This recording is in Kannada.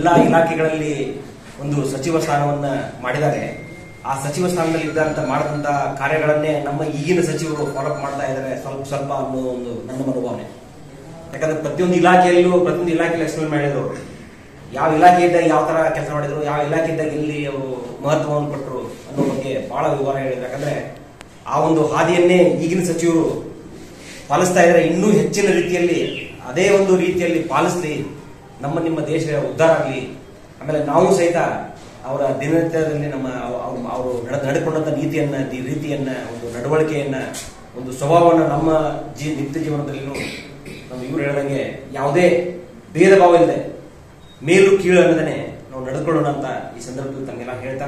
ಎಲ್ಲಾ ಇಲಾಖೆಗಳಲ್ಲಿ ಒಂದು ಸಚಿವ ಸ್ಥಾನವನ್ನ ಮಾಡಿದ್ದಾರೆ. ಆ ಸಚಿವ ಸ್ಥಾನದಲ್ಲಿ ಇದ್ದಂತ ಮಾಡದಂತ ಕಾರ್ಯಗಳನ್ನೇ ನಮ್ಮ ಈಗಿನ ಸಚಿವರು ಫಾಲೋಅಪ್ ಮಾಡ್ತಾ ಇದ್ದಾರೆ ಸ್ವಲ್ಪ ಅನ್ನೋ ಒಂದು ನನ್ನ ಮನೋಭಾವನೆ. ಯಾಕಂದ್ರೆ ಪ್ರತಿಯೊಂದು ಇಲಾಖೆಯಲ್ಲೂ ಎಕ್ಸ್ಪ್ಲೇನ್ ಮಾಡಿದ್ರು, ಯಾವ ಇಲಾಖೆಯಿಂದ ಯಾವ ತರ ಕೆಲಸ ಮಾಡಿದ್ರು, ಯಾವ ಇಲಾಖೆಯಿಂದ ಎಲ್ಲಿ ಅವರು ಮಹತ್ವವನ್ನು ಕೊಟ್ಟರು ಅನ್ನೋ ಬಗ್ಗೆ ಬಹಳ ವಿವರ ಹೇಳಿದ್ರು. ಯಾಕಂದ್ರೆ ಆ ಒಂದು ಹಾದಿಯನ್ನೇ ಈಗಿನ ಸಚಿವರು ಪಾಲಿಸ್ತಾ ಇದ್ದಾರೆ. ಇನ್ನೂ ಹೆಚ್ಚಿನ ರೀತಿಯಲ್ಲಿ ಅದೇ ಒಂದು ರೀತಿಯಲ್ಲಿ ಪಾಲಿಸಲಿ, ನಿಮ್ಮ ದೇಶ ಉದ್ಧಾರ ಆಗಲಿ. ಆಮೇಲೆ ನಾವು ಸಹಿತ ಅವರ ದಿನನಿತ್ಯದಲ್ಲಿ ಅವರು ನಡೆಕೊಂಡಂತ ರೀತಿಯನ್ನ ಒಂದು ನಡವಳಿಕೆಯನ್ನ, ಒಂದು ಸ್ವಭಾವವನ್ನು ನಮ್ಮ ನಿತ್ಯ ಜೀವನದಲ್ಲಿನೂ ಇವರು ಹೇಳಿದಂಗೆ ಯಾವುದೇ ಭೇದ ಭಾವ ಇಲ್ಲದೆ ಮೇಲು ಕೀಳು ಅನ್ನೋದನ್ನೇ ನಾವು ನಡೆದುಕೊಳ್ಳೋಣ ಅಂತ ಈ ಸಂದರ್ಭದಲ್ಲಿ ತಮಗೆಲ್ಲ ಹೇಳ್ತಾ